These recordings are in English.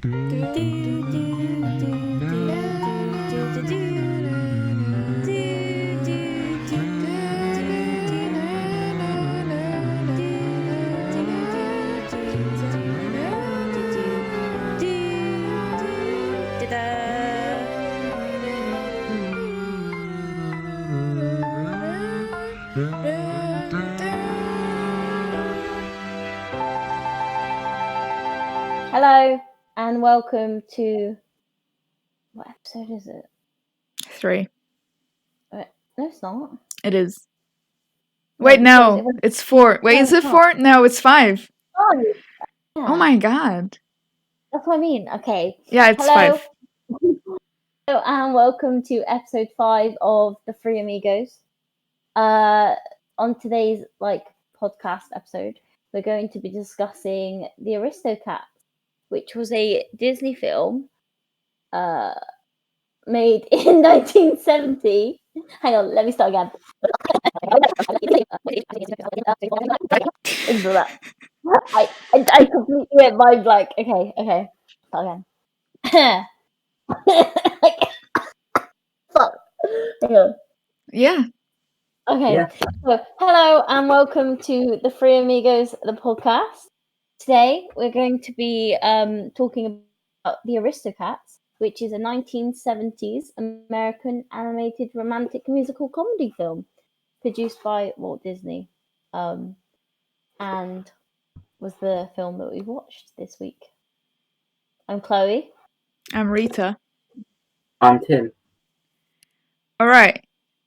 Hello and welcome to what episode is it? 3. No, it's not. It is. Wait, no, it's 4. Wait, No, is it it's not. 4? No, it's 5. Oh, yeah. Oh my god. That's what I mean. Okay. Yeah, it's Hello. 5. Hello and welcome to episode 5 of the Three Amigos. On today's podcast episode, we're going to be discussing the Aristocats, which was a Disney film made in 1970. Hang on, let me start again. I completely went mind blank. Okay, start again. Fuck. Hang on. Yeah. Okay. Yeah. So, hello and welcome to the Three Amigos, the podcast. Today we're going to be talking about the Aristocats, which is a 1970s American animated romantic musical comedy film produced by Walt Disney, and was the film that we watched this week. I'm Chloe. I'm Rita. I'm Tim. Alright.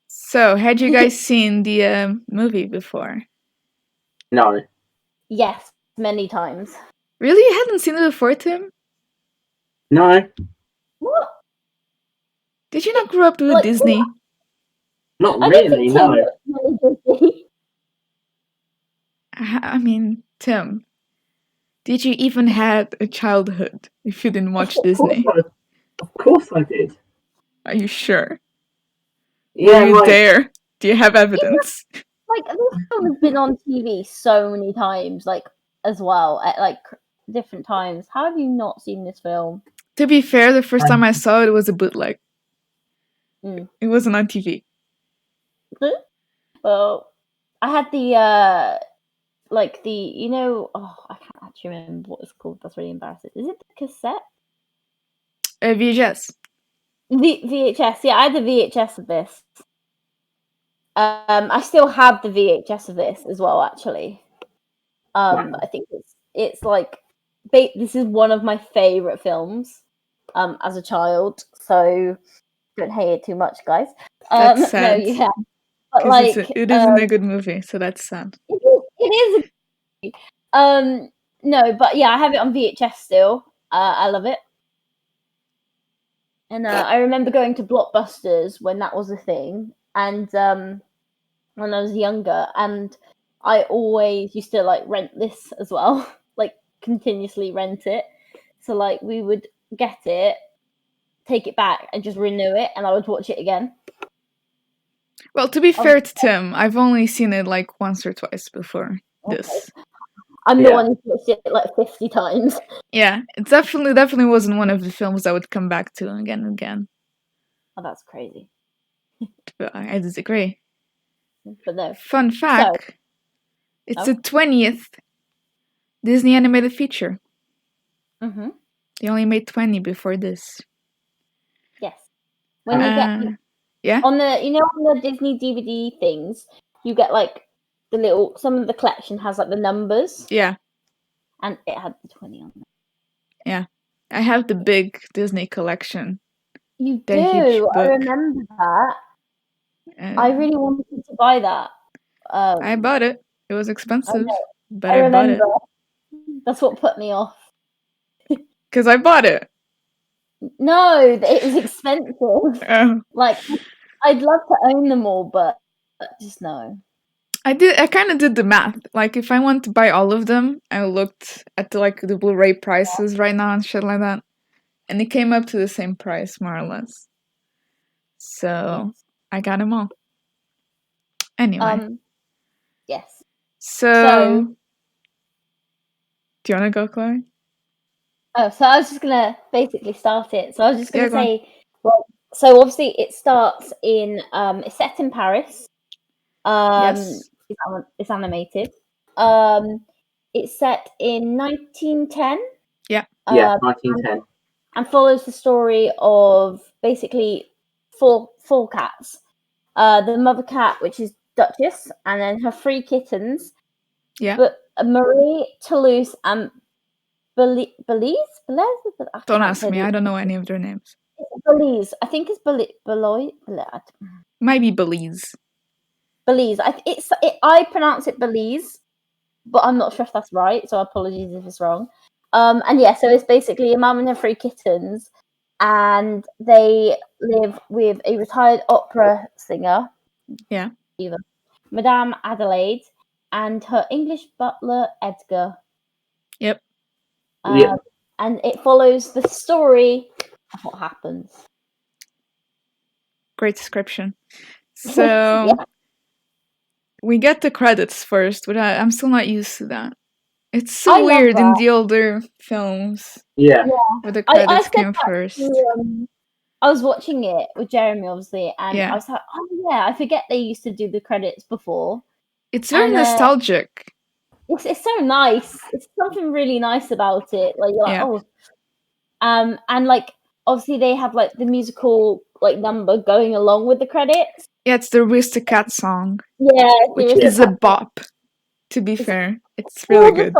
So, had you guys seen the movie before? No. Yes, many times. Really? You hadn't seen it before, Tim? No. What? Did you not grow up with Disney? Not I don't really, think no. Tim watched many Disney. I mean, Tim, did you even have a childhood if you didn't watch Disney? Of course I did. Are you sure? Yeah, Are you there? Do you have evidence? This film has been on TV so many times, as well, at different times. How have you not seen this film? To be fair, the first time I saw it was a bootleg. Mm. It wasn't on TV. Well, I had the I can't actually remember what it's called. That's really embarrassing. Is it the cassette? VHS. VHS. Yeah, I had the VHS of this. I still have the VHS of this as well, actually. I think it's this is one of my favorite films as a child, so don't hate it too much, guys. That's sad. No, yeah, but it isn't a good movie, so that's sad. It is a good movie. No, but yeah, I have it on VHS still. I love it. And I remember going to Blockbusters when that was a thing, and when I was younger, and I always used to rent this as well, continuously rent it. So we would get it, take it back, and just renew it, and I would watch it again. Well, to be fair to Tim, I've only seen it once or twice before this. I'm the one who watched it 50 times. Yeah, it definitely wasn't one of the films I would come back to again and again. Oh, that's crazy. But I disagree. But no. Fun fact, it's the 20th Disney animated feature. Mm-hmm. They only made 20 before this. Yes. When you get... Yeah? On the Disney DVD things, you get the little... Some of the collection has the numbers. Yeah. And it had the 20 on there. Yeah. I have the big Disney collection. You do? I remember that. I really wanted to buy that. I bought it. It was expensive, but I bought it. That's what put me off. Because I bought it. No, it was expensive. Oh. I'd love to own them all, but just no. I kind of did the math. If I want to buy all of them, I looked at the Blu-ray prices right now and shit like that, and it came up to the same price, more or less. So I got them all. Anyway. Yes. So do you want to go, Chloe? Oh, so I was just gonna basically start it. So I was just gonna Yeah, go on. say, well, so obviously it starts in it's set in Paris. Yes. It's animated. It's set in 1910. Yeah. Yeah, Um, 1910. and follows the story of basically four cats. The mother cat, which is Duchess, and then her three kittens. Yeah. But Marie, Toulouse, and Belize. I Don't can't ask say me. the I don't know any of their names. Belize. I think it's Belize. Might be Belize. Belize. I pronounce it Belize, but I'm not sure if that's right. So apologies if it's wrong. And yeah, so it's basically a mum and her three kittens, and they live with a retired opera singer. Yeah. Madame Adelaide, and her English butler Edgar. Yep. Yep. And it follows the story of what happens. Great description. So Yeah. we get the credits first, but I'm still not used to that. It's I so love weird in that. the older films Yeah. where the I credits said came that first. I was watching it with Jeremy, obviously, and Yeah. I was like, oh yeah, I forget they used to do the credits before. It's very And, nostalgic. It's so nice. It's something really nice about it. Like you're like, Yeah. oh, and like obviously they have like the musical like number going along with the credits. Yeah, it's the Aristocats song, Yeah, which the is a Aristocats. bop. To be fair, it's really good.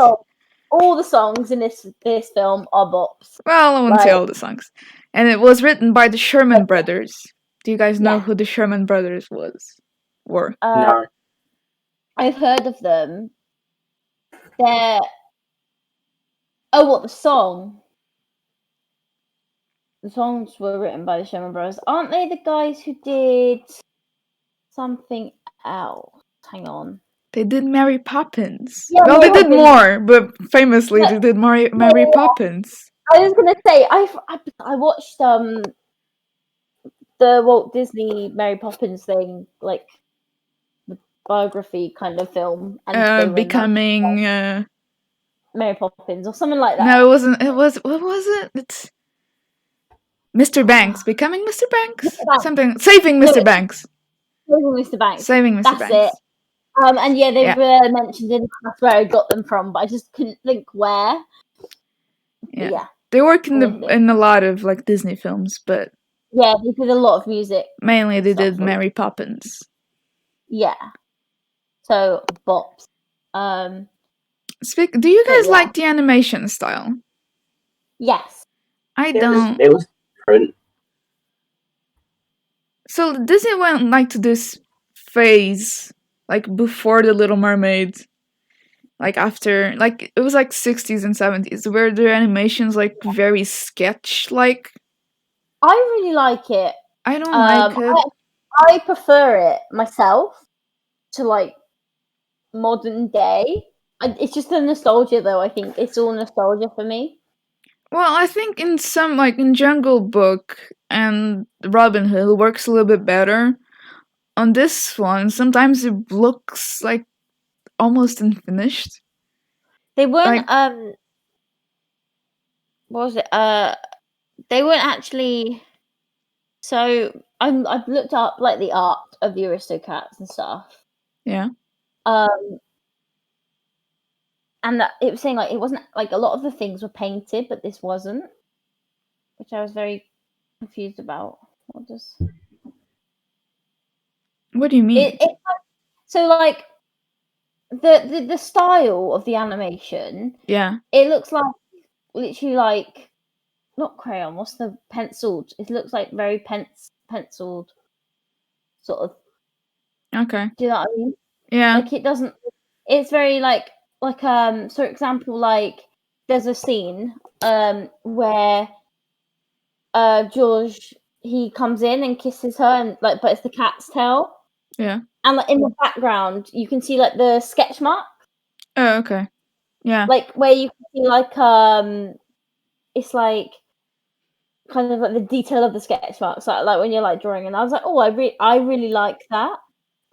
All the songs in this film are bops. Well, I wouldn't say Like- all the songs. And it was written by the Sherman Brothers. Do you guys know Yeah. who the Sherman Brothers were? No. I've heard of them. They're what the song? The songs were written by the Sherman Brothers. Aren't they the guys who did something else? Hang on. They did Mary Poppins. Yeah, well, they Mary did Poppins. more, but famously Yeah. they did Mary Yeah. Poppins. I was gonna say I watched the Walt Disney Mary Poppins thing, like the biography kind of film, and they were in that, Becoming. Mary Poppins or something like that. No, it wasn't. It was. What was it? It's Mr. Banks. Becoming Mr. Banks? Mr. Banks. Something. Saving Mr. Banks. Saving Mr. Banks. Saving Mr. That's Banks. it. And yeah, they Yeah. were mentioned in that's where I got them from, but I just couldn't think where. Yeah. Yeah. They work in a lot of like Disney films, but yeah, they did a lot of music. Mainly they did Mary Poppins. Yeah. So bops. Do you guys like the animation style? Yes. I don't. It was different. So Disney went like to this phase, like before the Little Mermaid, like after, like it was like 60s and 70s, where their animations like very sketch-like. I really like it. I don't like it. I prefer it myself to like modern day. It's just the nostalgia, though. I think it's all nostalgia for me. Well, I think in some, like in Jungle Book and Robin Hood, it works a little bit better. On this one, sometimes it looks like almost unfinished. They weren't. What was it? They weren't actually. So I've looked up like the art of the Aristocats and stuff. Yeah. And that it was saying like it wasn't like a lot of the things were painted, but this wasn't, which I was very confused about. What do you mean? So like the style of the animation, yeah, it looks like literally like not crayon. What's the penciled? It looks like very penciled sort of. Okay. Do you know what I mean? Yeah. Like it doesn't. It's very like so for example, like there's a scene where George he comes in and kisses her and like but it's the cat's tail. Yeah. And like in the background you can see like the sketch mark. Oh, okay. Yeah. Like where you can see like it's like kind of like the detail of the sketch marks, like when you're like drawing, and I was like, oh, I really like that.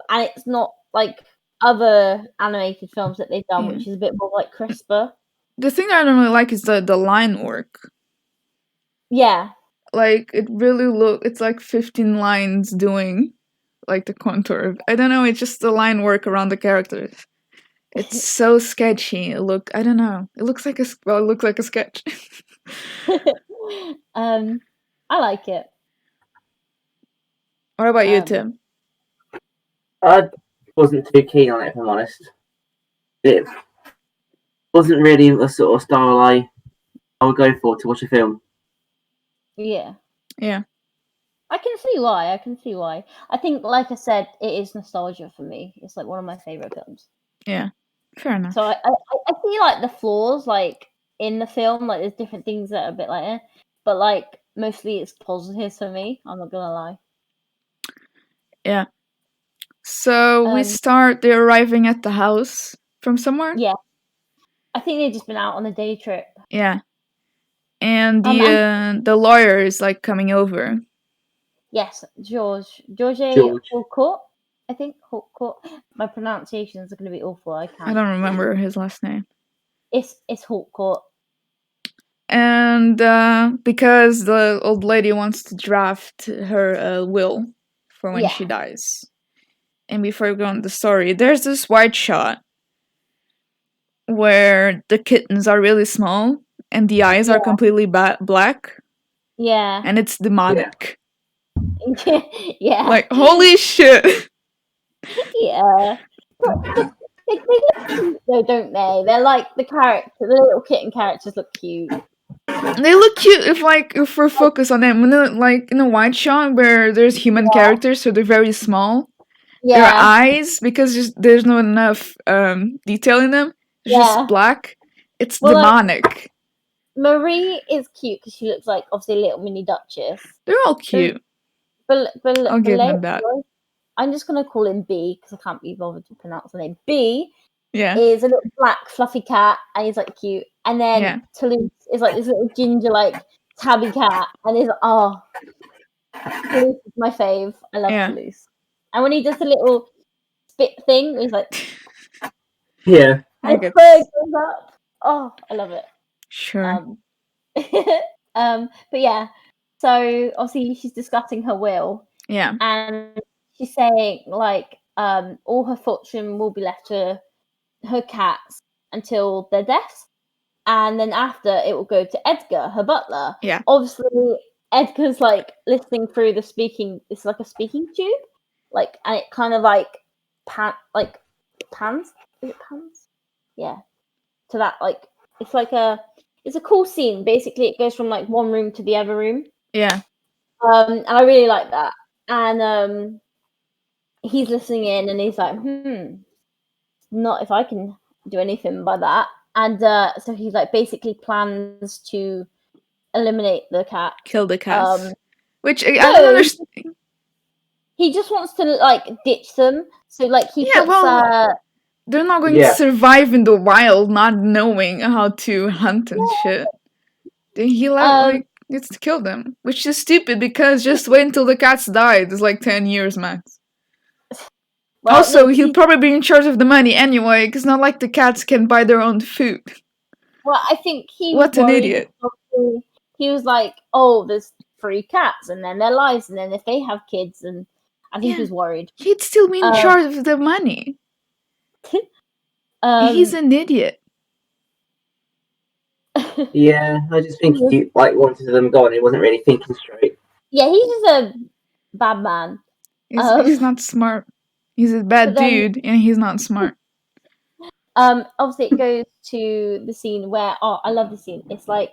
And it's not like other animated films that they've done, which is a bit more like crisper. The thing that I don't really like is the line work. Yeah. Like, it really it's like 15 lines doing, like, the contour. I don't know, it's just the line work around the characters. It's so sketchy. I don't know. It looks like it looks like a sketch. I like it. What about you, Tim? I wasn't too keen on it, if I'm honest. It wasn't really a sort of style I would go for to watch a film. Yeah. Yeah. I can see why. I think, like I said, it is nostalgia for me. It's like one of my favorite films. Yeah. Fair enough. So I see like the flaws like in the film, like there's different things that are a bit like but like mostly it's positives for me. I'm not gonna lie. Yeah. So they're arriving at the house from somewhere? Yeah. I think they've just been out on a day trip. Yeah. And the lawyer is like coming over. Yes, George Hawcourt, I think. Hawcourt. My pronunciations are going to be awful. I don't remember his last name. It's Hawcourt. And because the old lady wants to draft her will for when she dies. And before we go on the story, there's this wide shot where the kittens are really small and the eyes are completely black. Yeah. And it's demonic. Yeah. Like, holy shit. Yeah. They look cute though, don't they? They're like the little kitten characters look cute. They look cute if we're focused on them. In a wide shot where there's human characters, so they're very small. Their eyes, because there's not enough detail in them, they're just black. It's demonic. Like, Marie is cute because she looks like obviously a little mini Duchess. They're all cute. I'll give them that. I'm just gonna call him B because I can't be bothered to pronounce the name. B is a little black fluffy cat and he's like cute. And then Toulouse is like this little ginger like tabby cat and he's Toulouse is my fave. I love Toulouse. And when he does the little spit thing, he's like yeah. And his fur goes up. Oh, I love it. Sure. But yeah. So obviously she's discussing her will. Yeah. And she's saying like all her fortune will be left to her cats until their deaths. And then after it will go to Edgar, her butler. Yeah. Obviously Edgar's like listening through it's like a speaking tube. Like and it kind of like pans. Is it pans? Yeah. To that like it's a cool scene. Basically it goes from like one room to the other room. Yeah. And I really like that. And he's listening in and he's like, not if I can do anything by that. And so he like basically plans to eliminate the cat. Kill the cats. Which I don't understand. He just wants to like ditch them. So like he puts they're not going to survive in the wild not knowing how to hunt and shit. Then he needs to kill them. Which is stupid because just wait until the cats die. It's like 10 years max. Well, also, he'll probably be in charge of the money anyway, because not like the cats can buy their own food. Well, I think he was an idiot. He was like, oh, there's 3 cats, and then their lives, and then if they have kids, and I think he was worried. He'd still be in charge of the money. He's an idiot. Yeah, I just think he wanted them gone. He wasn't really thinking straight. Yeah, he's just a bad man. He's not smart. He's a bad dude, and he's not smart. Obviously, it goes to the scene where I love the scene. It's like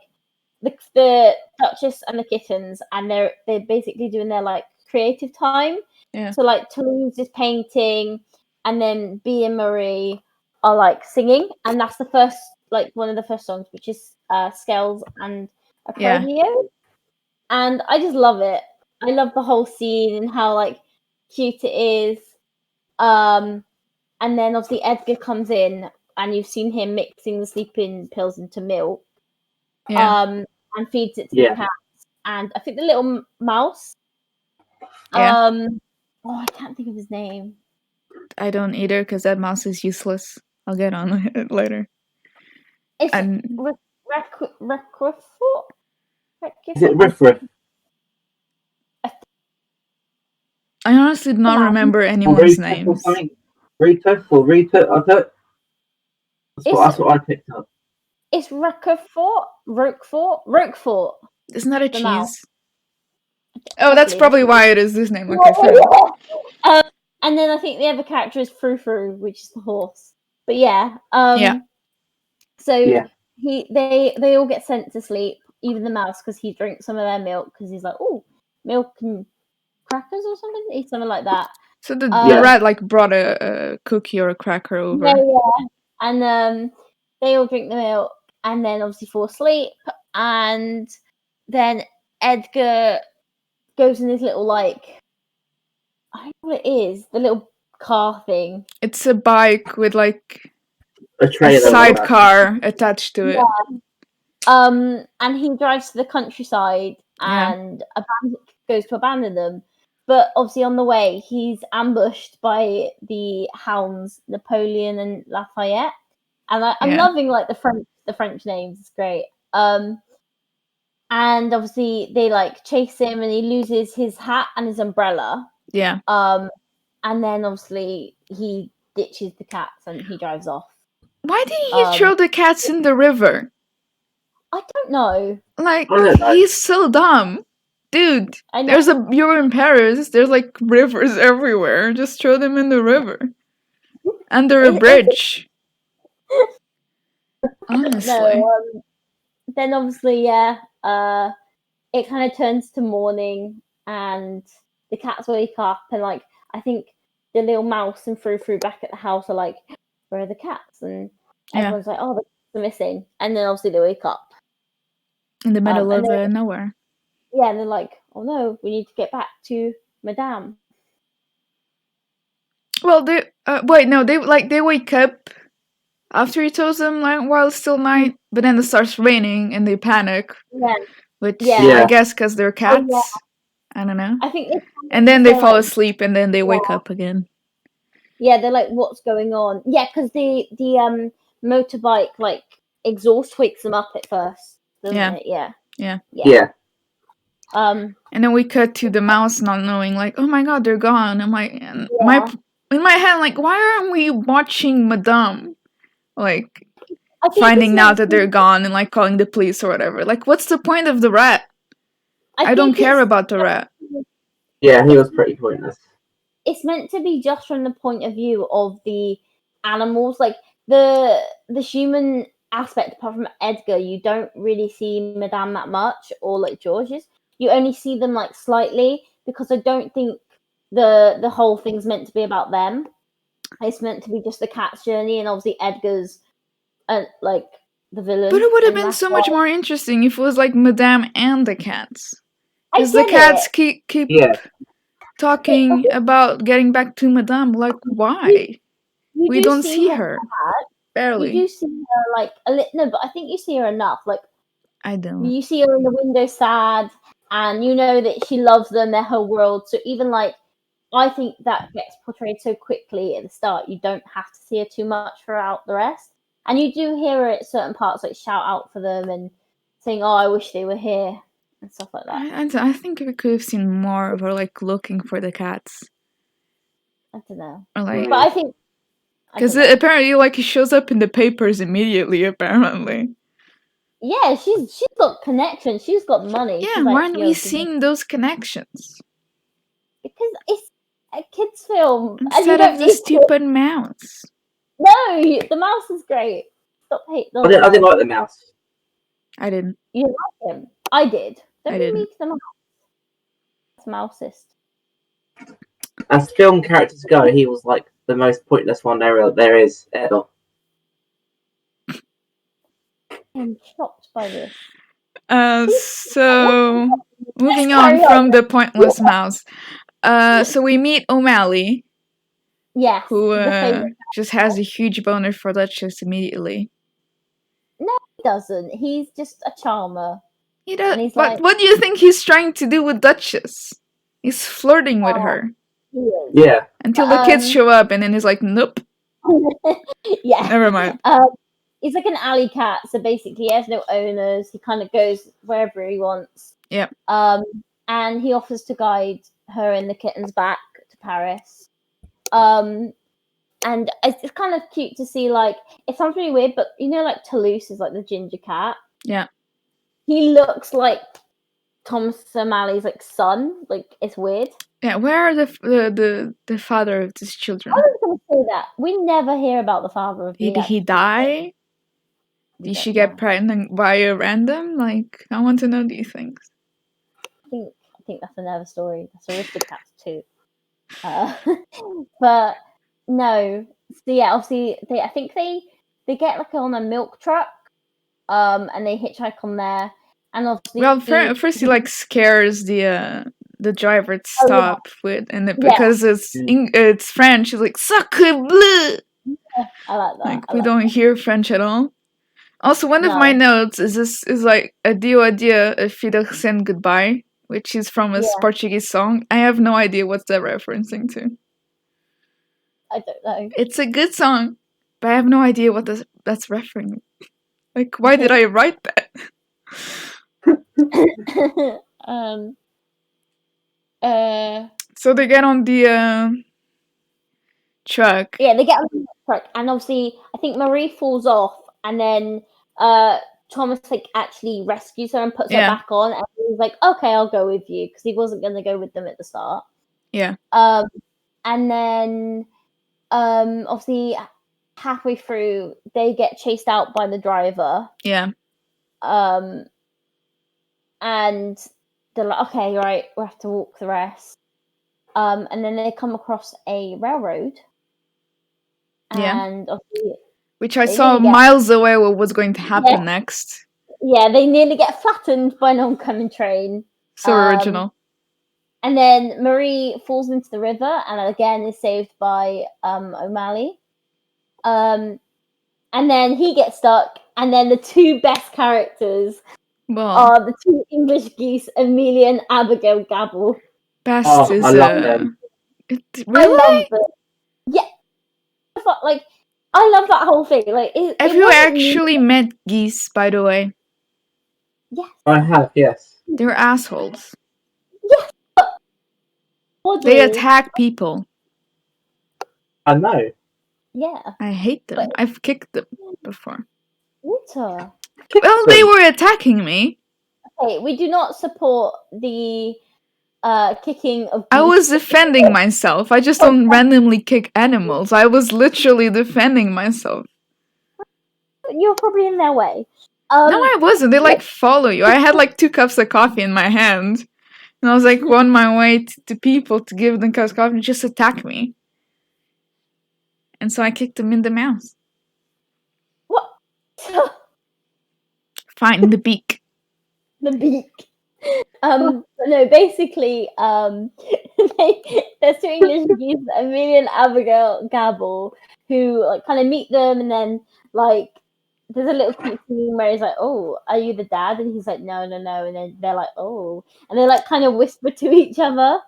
the Duchess and the kittens, and they're basically doing their like creative time. Yeah. So like Toulouse is painting, and then B and Marie are like singing, and that's the first one of the first songs, which is Scales and Accordio. And I just love it. I love the whole scene and how like cute it is. And then obviously Edgar comes in, and you've seen him mixing the sleeping pills into milk. And feeds it to the cats. And I think the little mouse. I can't think of his name. I don't either because that mouse is useless. I'll get on it later. It's And Requifoot? Is it Riff Riff? I honestly do not Come on. remember Or anyone's Retuff or names. something? Retuff or Retuff, I put. That's what I picked up. It's Roquefort. Isn't that a The mouse. cheese? Oh, that's Possibly. probably why it is this name. Okay, fair. And then I think the other character is Frou, which is the horse. But yeah. Yeah. So Yeah. they all get sent to sleep, even the mouse, because he drinks some of their milk because he's like, oh, milk and crackers or something, eat something like that. So the rat like brought a cookie or a cracker over. Yeah. And they all drink the milk and then obviously fall asleep. And then Edgar goes in his little like, I don't know what it is, the little car thing. It's a bike with like a sidecar attached to it. And he drives to the countryside and goes to abandon them. But obviously on the way, he's ambushed by the hounds, Napoleon and Lafayette. And I'm loving like the French names. It's great. And obviously they like chase him, and he loses his hat and his umbrella. Yeah. And then obviously he ditches the cats and he drives off. Why didn't he throw the cats in the river? I don't know. Like, he's so dumb. Dude, you're in Paris, there's like rivers everywhere. Just throw them in the river. Under a bridge. Honestly. No, then obviously, it kind of turns to morning and the cats wake up, and like, I think the little mouse and Frou back at the house are like, where are the cats? And everyone's like, oh, the cats are missing. And then obviously they wake up. In the middle of nowhere. Yeah, and they're like, oh no, we need to get back to Madame. Well, they wake up after he tells them like while it's still night, but then it starts raining and they panic. Yeah. Which I guess because they're cats. Oh, yeah. I don't know. I think and then they fall asleep and then they wake up again. Yeah, they're like, what's going on? Yeah, because the motorbike like exhaust wakes them up at first, doesn't it? Yeah. And then we cut to the mouse not knowing, like, oh my god, they're gone. I'm like, in my head, like, why aren't we watching Madame? Like, finding out that they're gone and like calling the police or whatever. Like, what's the point of the rat? I don't care about the rat. Yeah, he was pretty pointless. It's meant to be just from the point of view of the animals, like the human aspect. Apart from Edgar, you don't really see Madame that much, or like George's. You only see them like slightly, because I don't think the whole thing's meant to be about them. It's meant to be just the cat's journey, and obviously Edgar's like the villain. But it would have been so much more interesting if it was like Madame and the cats. Because the cats keep talking about getting back to Madame. Like, why? We don't see her. Barely. You do see her like a little, no, but I think you see her enough. Like, I don't. You see her in the window sad, and you know that she loves them, they're her world. So even like, I think that gets portrayed so quickly at the start, you don't have to see her too much throughout the rest. And you do hear her at certain parts like shout out for them and saying, oh, I wish they were here, and stuff like that. I think we could have seen more of her like looking for the cats. I don't know. Or, like, but I think because apparently like he shows up in the papers immediately, apparently. Yeah, she's got connections. She's got money. Yeah, why aren't we seeing those connections? Because it's a kids' film. Instead of the stupid mouse. No, the mouse is great. Stop hating. I didn't like the mouse. I didn't. You didn't like him? I did. Don't be mean to the mouse. It's mousist. As film characters go, he was like the most pointless one there is ever. I'm shocked by this. So moving on from the pointless mouse. So we meet O'Malley. Yes. Who just has a huge boner for Duchess immediately. No, he doesn't. He's just a charmer. He does. But what do you think he's trying to do with Duchess? He's flirting with her. He is. Yeah. Until the kids show up, and then he's like, nope. Yeah. Never mind. he's like an alley cat, so basically he has no owners. He kind of goes wherever he wants. Yeah. And he offers to guide her and the kittens back to Paris. And it's kind of cute to see, like, it sounds really weird, but you know, like Toulouse is like the ginger cat. Yeah. He looks like Thomas O'Malley's like son. Like, it's weird. Yeah, where are the father of these children? I was going to say that we never hear about the father of Did he die? Did she get pregnant by a random? Like, I want to know these things. I think that's another story. That's Aristocats too. But no. So yeah, obviously I think they get like on a milk truck, and they hitchhike on there, and obviously. Well, first he like scares the driver to stop with, and because it's French, he's like "sacre bleu." Yeah, I like that. Like we don't hear French at all. Also, one of my notes is like "Adio, adio, Fidelsen, goodbye," which is from a Portuguese song. I have no idea what they're referencing to. I don't know. It's a good song, but I have no idea what that's referring. Like, why did I write that? So they get on the truck. Yeah, they get on the truck, and obviously, I think Marie falls off, and then Thomas like actually rescues her and puts her back on, and he's like, "Okay, I'll go with you," because he wasn't going to go with them at the start. Yeah. And then obviously halfway through, they get chased out by the driver. Yeah. And they're like, "Okay, right, we have to walk the rest." And then they come across a railroad. And which I saw miles away what was going to happen next. Yeah, they nearly get flattened by an oncoming train. So original. And then Marie falls into the river and again is saved by O'Malley. And then he gets stuck, and then the two best characters are the two English geese, Amelia and Abigail Gabble. Best is I love them. Really? I love them. Yeah. Like, I love that whole thing. Like, have you actually met geese, by the way? Yes. I have, yes. They're assholes. Yes. They attack people. I know. Yeah. I hate them. I've kicked them before. Water. Well, they were attacking me. Okay, we do not support the kicking of geese. I was defending myself. I just don't randomly kick animals. I was literally defending myself. You're probably in their way. No, I wasn't. They like follow you. I had like 2 cups of coffee in my hand. And I was like on my way to people to give them cups of coffee and just attack me. And so I kicked them in the mouth. What? Fine, in the beak. The beak. No, basically, there's two English geese, Amelia and Abigail Gabble, who like kind of meet them, and then like there's a little cute scene where he's like, "Oh, are you the dad?" And he's like, "No, no, no." And then they're like, "Oh," and they like kind of whisper to each other.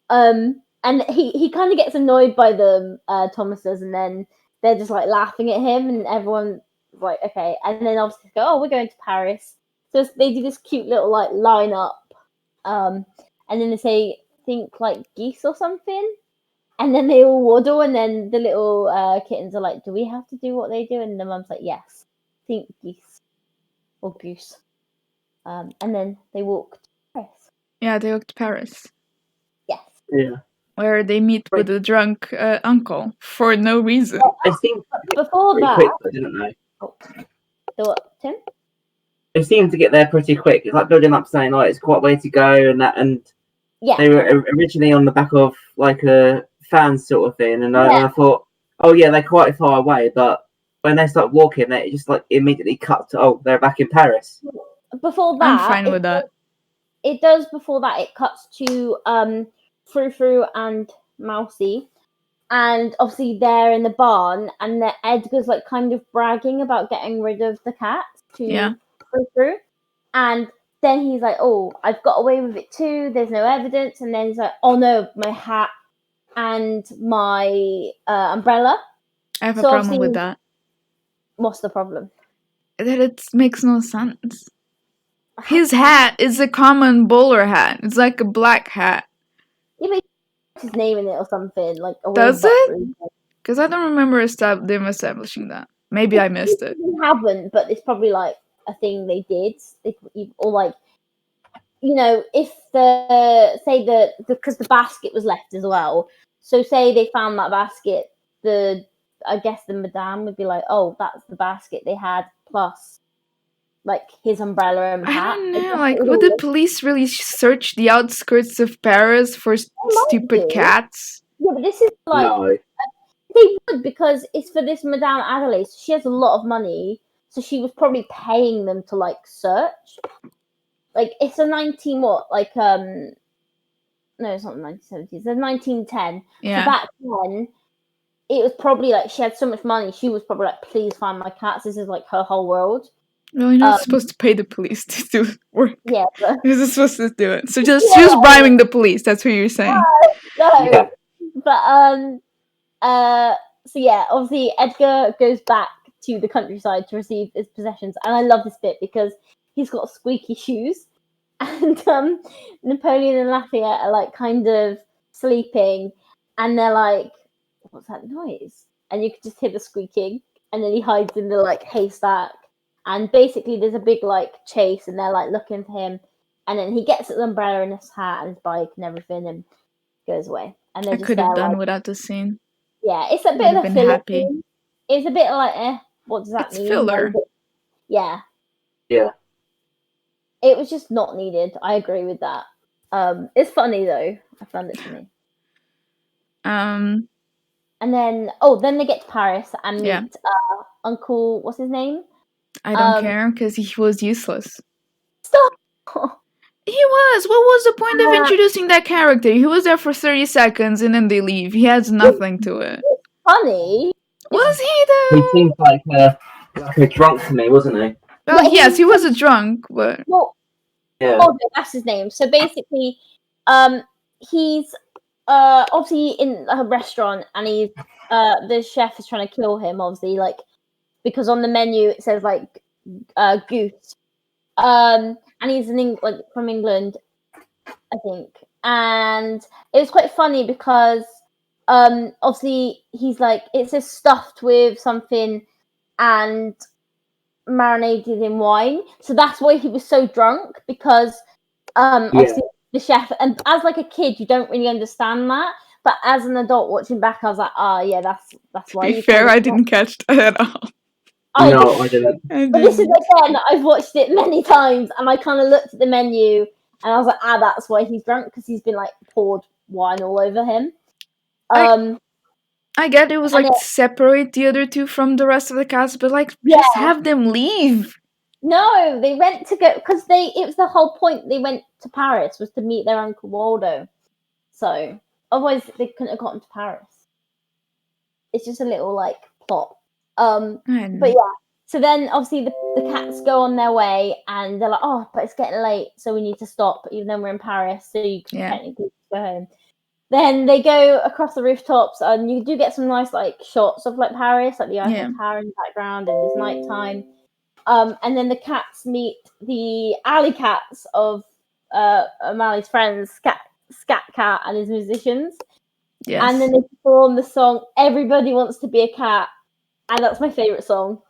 And he kind of gets annoyed by them, Thomas does, and then they're just like laughing at him, and everyone's like, "Okay." And then obviously go, "Oh, we're going to Paris." So they do this cute little like line up, and then they say, "Think like geese" or something, and then they all waddle, and then the little kittens are like, "Do we have to do what they do?" And the mum's like, "Yes, think geese or goose," and then they walk to Paris. Yeah, they walk to Paris. Yes. Yeah. Where they meet with a drunk uncle for no reason. It seemed before that, quick, I didn't know. The what, Tim? They seemed to get there pretty quick. It's like building up, saying like it's quite a way to go, and that, and they were originally on the back of like a fan sort of thing, and I thought, oh yeah, they're quite far away, but when they start walking, they just like immediately cut to, oh, they're back in Paris. Before that, I'm fine with that. It does. Before that, it cuts to Frou Frou and Mousy, and obviously they're in the barn, and Edgar's like kind of bragging about getting rid of the cat to Frou Frou, and then he's like, "Oh, I've got away with it too. There's no evidence." And then he's like, "Oh no, my hat and my umbrella." I have a problem with that. What's the problem? That it makes no sense. His hat is a common bowler hat. It's like a black hat. Yeah, but his name in it or something like. Does it? Because I don't remember them establishing that. Maybe I missed it. They haven't, but it's probably like a thing they did. Or like, if because the basket was left as well. So say they found that basket, I guess the madame would be like, oh, that's the basket they had plus like his umbrella and hat. I don't know. Like, would the police really search the outskirts of Paris for stupid cats? Yeah, but this is like. No. They would, because it's for this Madame Adelaide. So she has a lot of money, so she was probably paying them to like search. Like it's a 19 what? Like no, it's not the 1970s. It's a 1910. Yeah. So back then, it was probably like she had so much money. She was probably like, "Please find my cats." This is like her whole world. No, you're not supposed to pay the police to do work. Yeah, but you're just supposed to do it. So just she was bribing the police. That's what you're saying. No, Yeah. But so yeah, obviously Edgar goes back to the countryside to receive his possessions, and I love this bit because he's got squeaky shoes, and Napoleon and Lafayette are like kind of sleeping, and they're like, "What's that noise?" And you could just hear the squeaking, and then he hides in the like haystack, and basically there's a big like chase, and they're like looking for him, and then he gets his umbrella and his hat and his bike and everything, and goes away. And I could have done without the scene. Yeah, it's a bit of a filler scene. It's a bit like, what does that mean? It's filler. Yeah. Yeah. It was just not needed. I agree with that. It's funny though. I found it funny. And then they get to Paris and meet Uncle. What's his name? I don't care because he was useless. Stop. He was. What was the point of introducing that character? He was there for 30 seconds and then they leave. He has nothing to it. It's funny. Was he though? He seemed like a drunk to me, wasn't he? Well, yes, he was a drunk, but yeah. Oh, that's his name. So basically, he's obviously in a restaurant, and he's the chef is trying to kill him. Obviously, like because on the menu it says like goose. And he's from England, I think. And it was quite funny because obviously he's like, it says stuffed with something and marinated in wine. So that's why he was so drunk, because obviously the chef, and as like a kid you don't really understand that. But as an adult watching back, I was like, yeah, that's why. To be fair, I didn't catch that at all. No, I didn't. But this is again, I've watched it many times, and I kind of looked at the menu, and I was like, that's why he's drunk, because he's been like poured wine all over him. I get it was like separate the other two from the rest of the cast, but like just have them leave. No, they went to go because it was the whole point. They went to Paris was to meet their Uncle Waldo, so otherwise they couldn't have gotten to Paris. It's just a little like plot. But yeah, so then obviously the cats go on their way, and they're like, oh, but it's getting late, so we need to stop, even though we're in Paris, so you can technically go home. Then they go across the rooftops, and you do get some nice like shots of like Paris, like the Eiffel Tower in the background, and it's nighttime. And then the cats meet the alley cats of O'Malley's friends, Scat Cat and his musicians. Yes. And then they perform the song "Everybody Wants to Be a Cat," and that's my favorite song.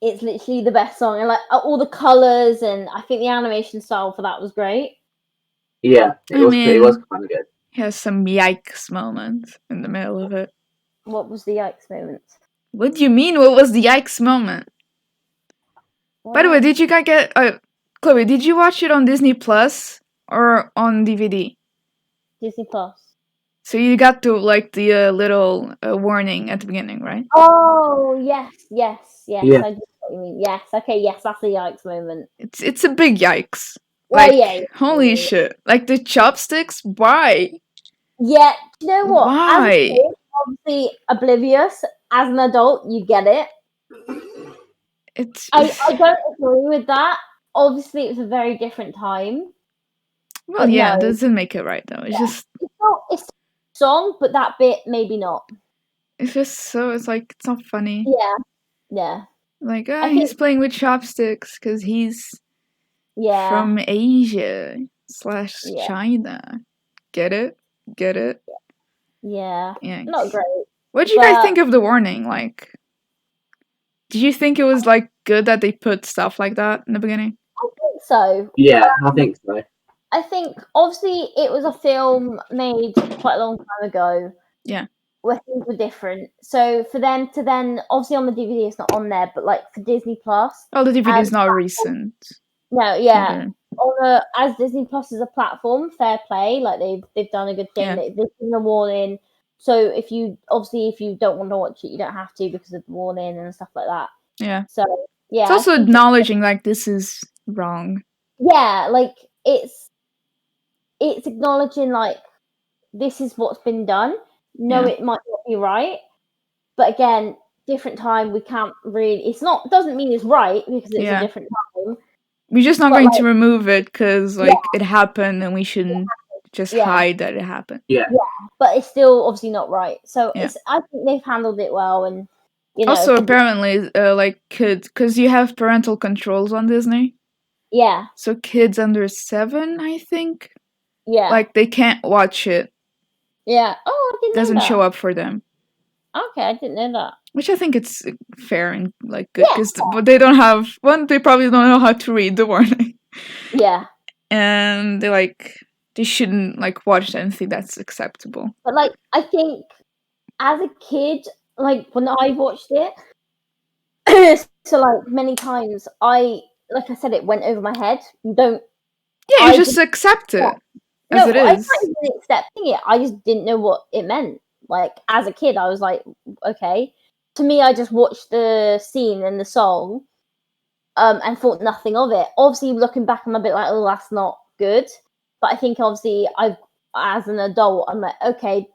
It's literally the best song, and like all the colors, and I think the animation style for that was great. Yeah, it was kind of good. He has some yikes moments in the middle of it. What was the yikes moment? What do you mean? What was the yikes moment? What? By the way, did you guys get Chloe? Did you watch it on Disney Plus or on DVD? Disney Plus. So you got to like the little warning at the beginning, right? Oh yes. Yeah. I just what you mean. Yes, okay, yes, that's the yikes moment. It's a big yikes. Well, like holy shit! Like the chopsticks, why? Yeah, you know what? Why? As a kid, obviously oblivious. As an adult, you get it. I don't agree with that. Obviously, it was a very different time. Well, yeah, it doesn't make it right though. It's just it's a song, but that bit maybe not. It's just so. It's like it's not funny. Yeah. Like think he's playing with chopsticks because he's from Asia / China. Get it? Yeah. Yeah. Not great. What did you guys think of the warning? Like, did you think it was like good that they put stuff like that in the beginning? I think so. Yeah, I think so. I think obviously it was a film made quite a long time ago. Yeah. Where things were different. So for them to then obviously on the DVD it's not on there, but like for Disney Plus. Oh, the DVD is not recent. No, yeah. As Disney Plus is a platform, fair play. Like they've done a good thing. Yeah. They've given a warning. So if you don't want to watch it, you don't have to because of the warning and stuff like that. Yeah. So yeah. It's also acknowledging like this is wrong. Yeah, like it's acknowledging like this is what's been done. No, it might not be right, but again, different time. We can't really. It doesn't mean it's right because it's a different time. We're just not going to remove it because it happened, and we shouldn't just hide that it happened. Yeah, but it's still obviously not right. So I think they've handled it well, and also apparently, like kids, because you have parental controls on Disney. Yeah. So kids under 7, I think. Yeah. Like they can't watch it. Yeah. Oh, I didn't know that. Doesn't show up for them. Okay, I didn't know that. Which I think it's fair and like good because they don't have they probably don't know how to read the warning. Yeah. And they shouldn't like watch anything that's acceptable. But like I think as a kid, like when I watched it, so like many times like I said, it went over my head. You just accept it as it is. I wasn't even accepting it. I just didn't know what it meant. Like as a kid, I was like, okay. To me, I just watched the scene and the song, and thought nothing of it. Obviously, looking back, I'm a bit like, oh, that's not good. But I think obviously, as an adult, I'm like, okay,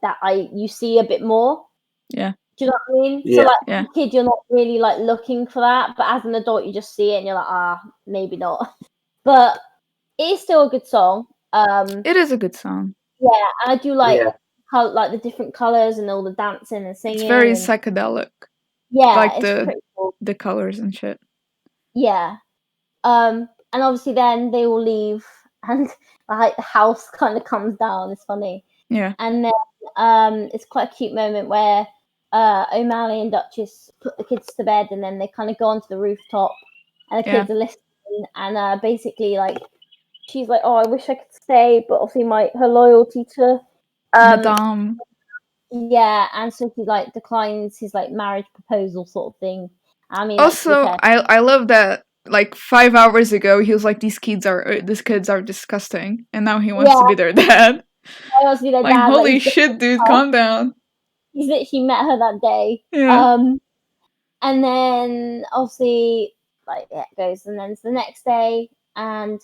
you see a bit more. Yeah. Do you know what I mean? Yeah. So like, as a kid, you're not really like looking for that, but as an adult, you just see it and you're like, maybe not. But it is still a good song. It is a good song. Yeah, and I do like like the different colors and all the dancing and singing. It's very psychedelic. Yeah, like it's pretty cool. The colors and shit. Yeah, and obviously then they all leave, and like the house kind of comes down. It's funny. Yeah, and then it's quite a cute moment where O'Malley and Duchess put the kids to bed, and then they kind of go onto the rooftop, and the kids are listening, and basically like she's like, "Oh, I wish I could stay," but obviously her loyalty to Madame. Yeah, and so he like declines his like marriage proposal sort of thing. I mean, also, I love that. Like 5 hours ago, he was like, "These kids are disgusting," and now he wants to be their dad. He wants to be their dad. Holy shit, dude, calm down. He's literally met her that day. Yeah. And then obviously, like it goes, and then it's the next day, and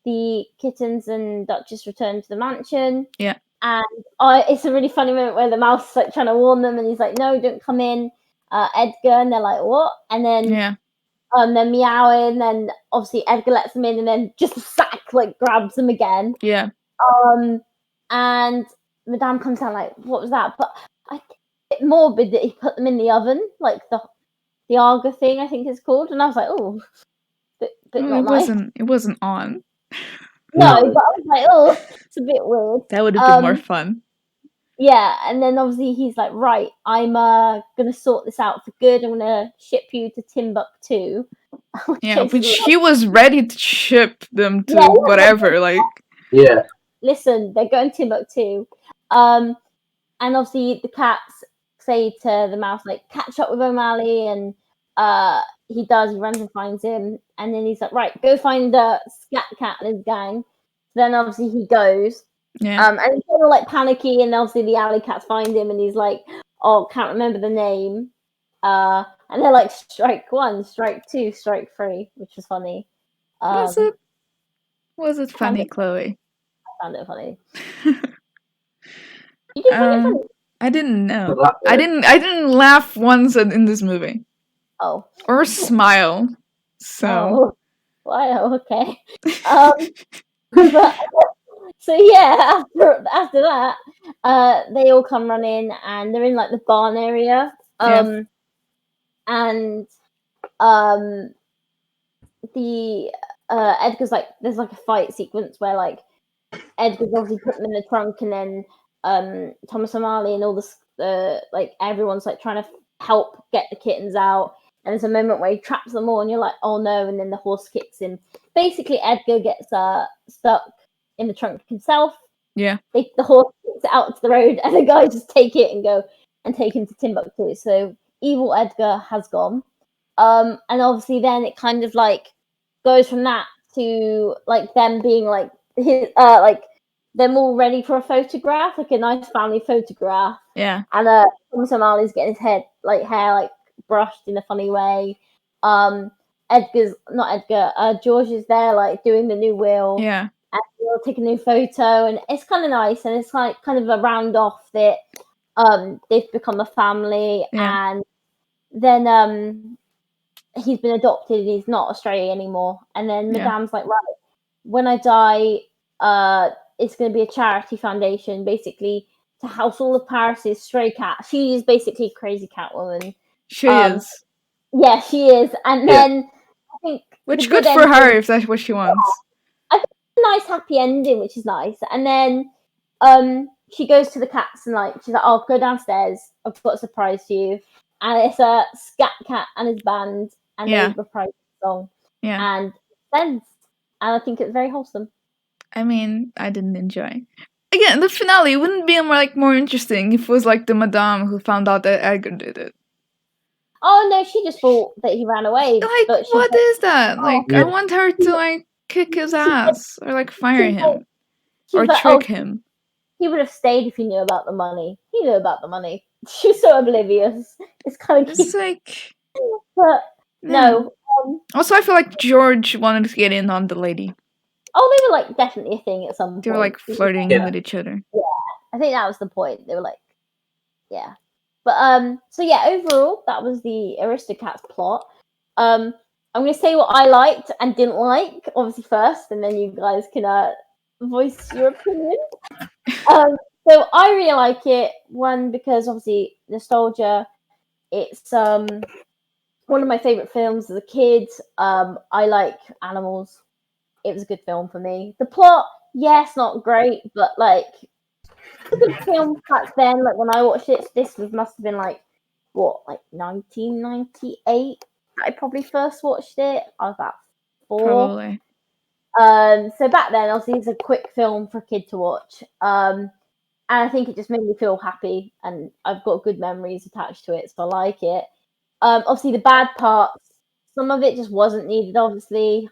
the kittens and Duchess return to the mansion. Yeah. And it's a really funny moment where the mouse is like trying to warn them, and he's like, "No, don't come in, Edgar." And they're like, "What?" And then they're meowing, and obviously Edgar lets them in, and then just a sack like grabs them again. Yeah. And Madame comes down like, "What was that?" But I think it's a bit morbid that he put them in the oven, like the Arga thing, I think it's called. And I was like, "Oh, bit not nice." It wasn't on. No, but I was like, oh, it's a bit weird. That would have been more fun. Yeah, and then obviously he's like, right, I'm gonna sort this out for good. I'm gonna ship you to Timbuktu. Which he was ready to ship them to whatever, like. Yeah. Listen, they're going to Timbuktu. And obviously the cats say to the mouse, like, catch up with O'Malley, and he does. He runs and finds him, and then he's like, "Right, go find the Scat Cat and his gang." So then obviously he goes, and he's kind of like panicky, and obviously the alley cats find him, and he's like, "Oh, can't remember the name." And they're like, "Strike 1, strike 2, strike 3," which was funny. Was it funny, Chloe? I found it funny. You didn't find it funny? I didn't know. I didn't laugh once in this movie. Oh. Or smile. So. Oh. Wow. Okay. But, So yeah, after that, they all come running and they're in like the barn area. And the Edgar's like, there's like a fight sequence where like Edgar's obviously put them in the trunk, and then Thomas O'Malley and all the like everyone's like trying to help get the kittens out. And there's a moment where he traps them all, and you're like, oh no! And then the horse kicks him. Basically, Edgar gets stuck in the trunk himself. Yeah. The horse kicks it out to the road, and the guys just take it and go and take him to Timbuktu. So evil Edgar has gone. And obviously, then it kind of like goes from that to like them being like his like them all ready for a photograph, like a nice family photograph. Yeah. And Thomas O'Malley's getting his hair like brushed in a funny way. George is there like doing the new will. Yeah. And we'll take a new photo, and it's kind of nice, and it's like kind of a round off that they've become a family. Yeah. And then he's been adopted and he's not Australian anymore. And then Madame's like, right, when I die, it's going to be a charity foundation, basically, to house all of Paris's stray cats. She is basically Crazy Catwoman. She is. Yeah, she is. And then I think, which good for her if that's what she wants. I think it's a nice happy ending, which is nice. And then she goes to the cats and like she's like, "Oh, go downstairs. I've got a surprise for you." And it's a Scat Cat and his band, and they reprise the song. Yeah. And and I think it's very wholesome. I mean, I didn't enjoy. Again, the finale wouldn't be more interesting if it was like the Madame who found out that Edgar did it. Oh no, she just thought that he ran away. Like, what is that? Like, I want her to like kick his ass or like fire him or trick him. He would have stayed if he knew about the money. He knew about the money. She's so oblivious. It's kind of cute. It's like, but no. Also, I feel like George wanted to get in on the lady. Oh, they were like definitely a thing at some point. They were like flirting with each other. Yeah, I think that was the point. They were like, yeah. But so yeah, overall, that was the Aristocats plot. I'm gonna say what I liked and didn't like, obviously first, and then you guys can voice your opinion. So I really like it. One, because obviously nostalgia. It's one of my favorite films as a kid. I like animals. It was a good film for me. The plot, yes, not great, but like a good film back then. Like when I watched it, must have been like what, like 1998. I probably first watched it. I was about 4. Probably. So back then, obviously, it's a quick film for a kid to watch. And I think it just made me feel happy, and I've got good memories attached to it, so I like it. Obviously, the bad parts, some of it just wasn't needed. Obviously,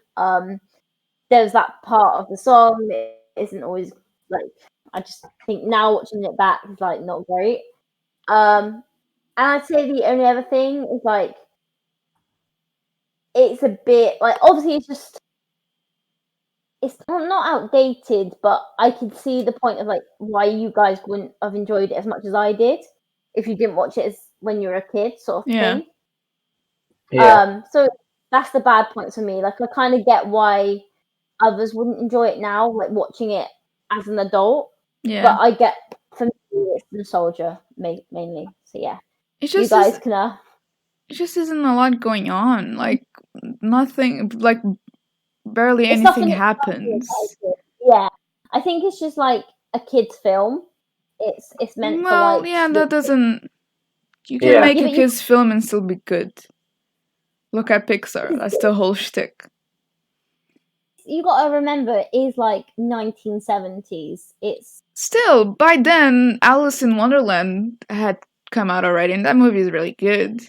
there's that part of the song that isn't always like. I just think now watching it back is like not great. And I'd say the only other thing is like it's a bit like obviously it's not outdated, but I could see the point of like why you guys wouldn't have enjoyed it as much as I did if you didn't watch it when you were a kid, sort of thing. Yeah. So that's the bad point for me. Like I kind of get why others wouldn't enjoy it now, like watching it as an adult. Yeah. But I get, for me, it's nostalgia mainly. So yeah, it's just you guys can. It just isn't a lot going on. Like nothing. Like barely anything happens. Yeah, I think it's just like a kid's film. It's meant for like. Well, yeah, that doesn't. You can make a kid's film and still be good. Look at Pixar. That's the whole shtick. You gotta remember, it is like 1970s. It's still by then. Alice in Wonderland had come out already, and that movie is really good.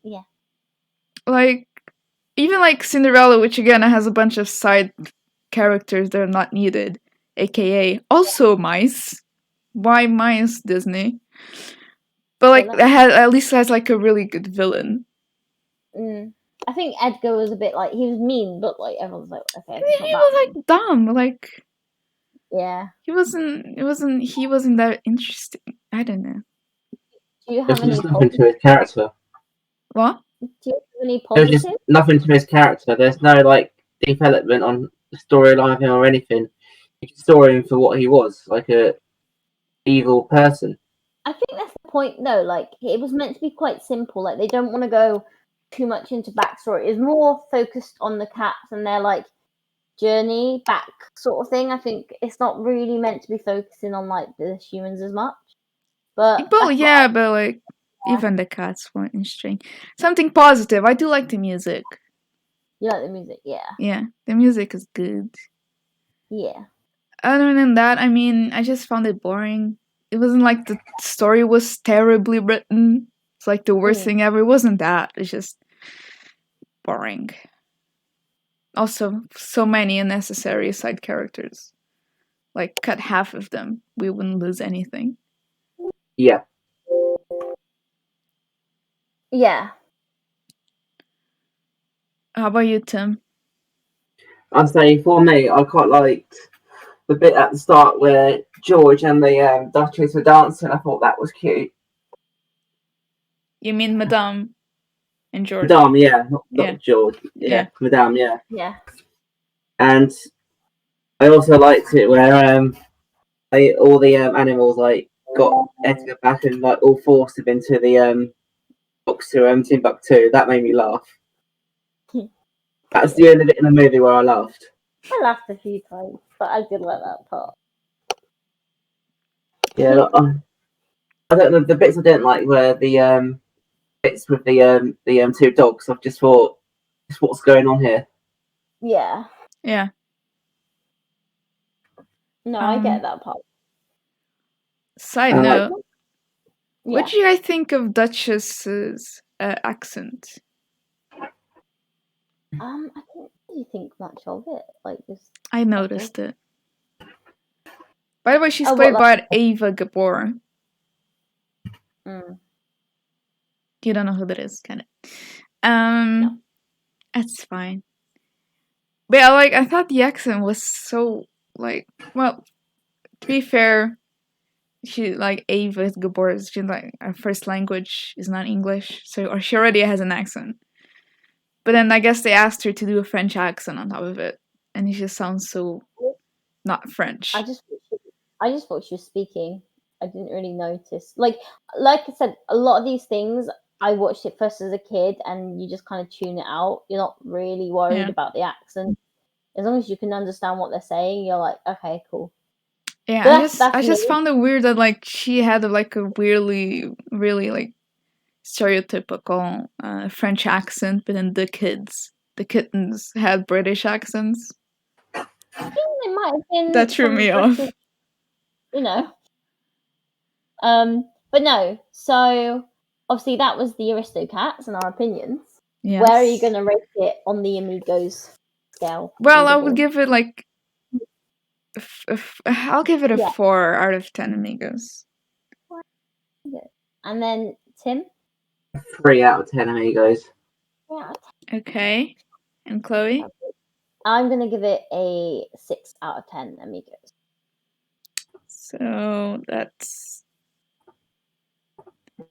Yeah. Like, even like Cinderella, which again has a bunch of side characters that are not needed, aka also mice. Why mice, Disney? But like, at least has like a really good villain. I think Edgar was a bit like, he was mean, but like everyone's like, okay. Yeah, he was like dumb, like. Yeah. He wasn't that interesting. I don't know. Do you have There's nothing to his character. What? Do you have any positives? There's just nothing to his character. There's no like development on the storyline or anything. You just saw him for what he was, like a evil person. I think that's the point, though. Like, it was meant to be quite simple. Like, they don't want to go too much into backstory. It's more focused on the cats and their like journey back, sort of thing. I think it's not really meant to be focusing on like the humans as much. But yeah, but like even the cats were interesting. Something positive. I do like the music. You like the music, yeah. Yeah, the music is good. Yeah. Other than that, I mean, I just found it boring. It wasn't like the story was terribly written. It's like the worst thing ever. It wasn't that. It's just boring. Also, so many unnecessary side characters. Like, cut half of them. We wouldn't lose anything. Yeah. Yeah. How about you, Tim? I'd say for me, I quite liked the bit at the start where George and the Duchess were dancing. I thought that was cute. You mean Madame and George? Madame, yeah, not George. Yeah, Madame, yeah. Yeah. And I also liked it where all the animals like got Edgar back and like all forced him into the box to Timbuktu. That made me laugh. That's the only bit in the movie where I laughed. I laughed a few times, but I did like that part. Yeah, I don't know the bits I didn't like were the bits with the two dogs. I've just thought, what's going on here? Yeah. Yeah. No, I get that part. Side note, what do you guys think of Duchess's accent? I didn't really think much of it. Like, just I noticed it. By the way, she's played by Ava Gabor. You don't know who that is, kind of. No. That's fine. But yeah, like I thought the accent was so like, well, to be fair, she like Ava Gabor, she like her first language is not English, so she already has an accent. But then I guess they asked her to do a French accent on top of it, and it just sounds so not French. I just thought she was speaking. I didn't really notice. Like I said, a lot of these things I watched it first as a kid, and you just kind of tune it out. You're not really worried about the accent. As long as you can understand what they're saying, you're like, okay, cool. Yeah, I just found it weird that like she had like a really like stereotypical French accent, but then the kittens had British accents. I think it might have been that threw me off. You know. But no. So obviously that was the Aristocats and our opinions. Yes. Where are you going to rate it on the Amigos scale? Well, I would give it like I'll give it a 4 out of 10 Amigos. And then Tim? 3 out of 10 Amigos. Yeah. Okay. And Chloe? I'm going to give it a 6 out of 10 Amigos. So that's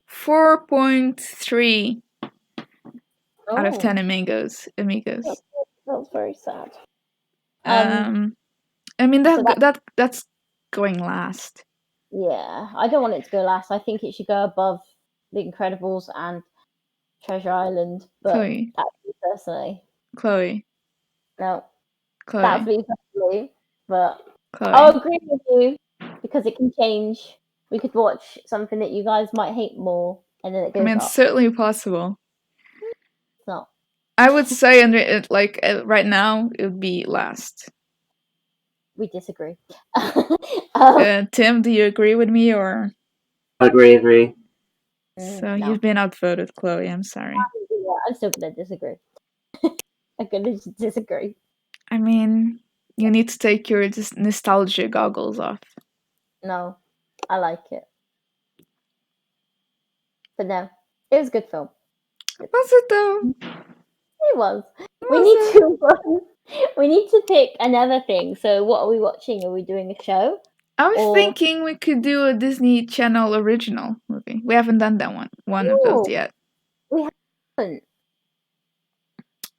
4.3 out of 10 Amigos. That's very sad. I mean that's going last. Yeah, I don't want it to go last. I think it should go above The Incredibles and Treasure Island. But Chloe. That's me personally. Chloe. No. Chloe. That's me personally. But Chloe. I'll agree with you because it can change. We could watch something that you guys might hate more, and then it goes up. It's certainly possible. It's not. I would say under it right now it would be last. We disagree. Tim, do you agree with me or? Agree. So you've been outvoted, Chloe. I'm sorry. Yeah, I'm still gonna disagree. I'm gonna disagree. I mean, you need to take your nostalgia goggles off. No, I like it. But no, it was a good film. Was it though? It was. We need to pick another thing. So what are we watching? Are we doing a show? I was thinking we could do a Disney Channel original movie. We haven't done that one of those yet. We haven't.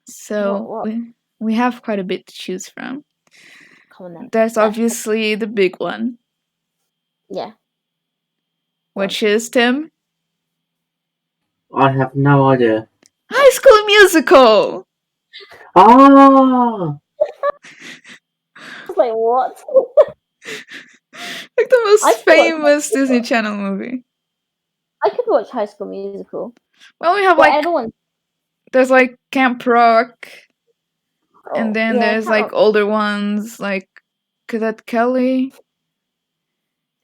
So we have quite a bit to choose from. come on then. There's obviously the big one. Yeah. Which is, Tim? I have no idea. High School Musical! Oh! I was like, what? Like the most famous Disney Channel movie. I could watch High School Musical. Well, we have there's like Camp Rock, and then there's like older ones like Cadet Kelly.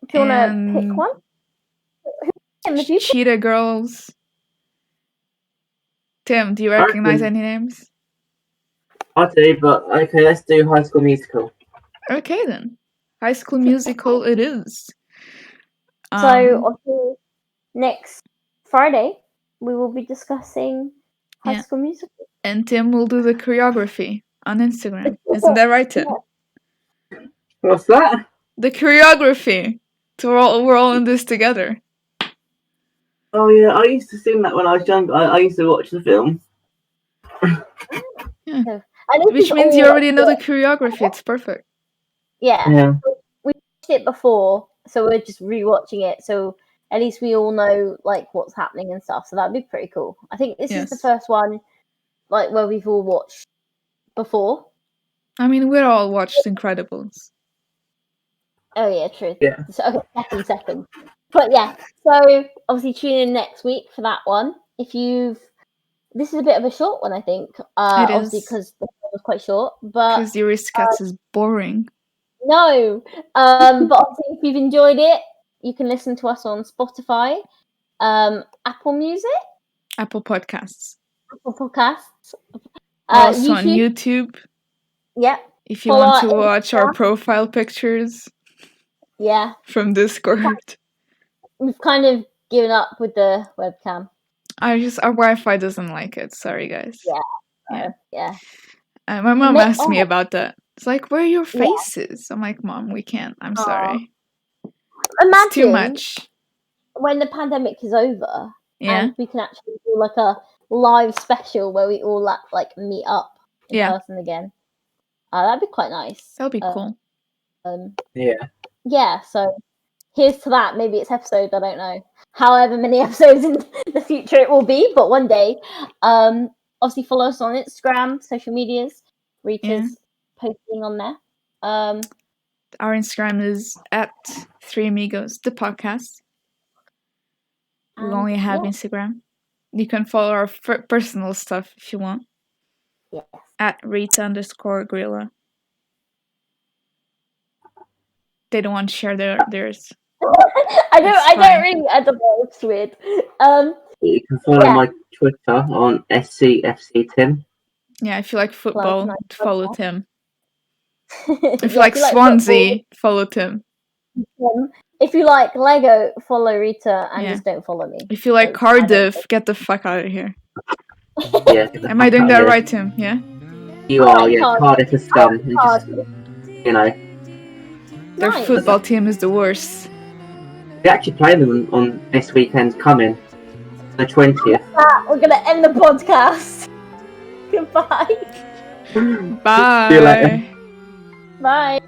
Do you want to pick one? Cheetah Girls. Tim, do you recognize any names? I do, but okay, let's do High School Musical. Okay then. High School Musical it is. So, next Friday, we will be discussing High School Musical. And Tim will do the choreography on Instagram. Isn't that right, Tim? What's that? The choreography. We're all in this together. Oh yeah, I used to sing that when I was young. I used to watch the film. Yeah. Which means you already know the choreography. It's perfect. Yeah. We watched it before, so we're just rewatching it. So at least we all know like what's happening and stuff. So that'd be pretty cool. I think this is the first one like where we've all watched before. I mean, we all watched Incredibles. Oh yeah, true. Yeah. So, okay, second. But yeah, so obviously tune in next week for that one. This is a bit of a short one, I think. Obviously because the film was quite short, but because the Aristocats is boring. No, but obviously if you've enjoyed it, you can listen to us on Spotify, Apple Music, Apple Podcasts, also on YouTube. Yep. If you want to watch our profile pictures. Yeah. From Discord. We've kind of given up with the webcam. Our Wi-Fi doesn't like it. Sorry, guys. Yeah. My mom asked me about that. It's like, where are your faces? I'm like, Mom, we can't. I'm sorry. Imagine it's too much. When the pandemic is over, and we can actually do like a live special where we all like meet up in person again. That'd be quite nice. That'd be cool. Yeah. So here's to that. Maybe it's episode. I don't know. However many episodes in the future it will be, but one day. Obviously follow us on Instagram, social medias. Rita's posting on there. Our Instagram is at 3 Amigos, the podcast. We only have Instagram. You can follow our personal stuff if you want. Yes. At Rita_Gorilla. They don't want to share theirs. I don't know. It's weird. You can follow my Twitter on SCFCTim. Yeah, if you like football, follow Tim. If you like Swansea, follow Tim. If you like Lego, follow Rita and just don't follow me. If you like Cardiff, get the fuck out of here. Yeah. Am I doing that right, Tim? Yeah? You are, Cardiff is scum. You know. Their football team is the worst. We actually play them on this weekend coming. The 20th. We're going to end the podcast. Goodbye. Bye. See you later. Bye.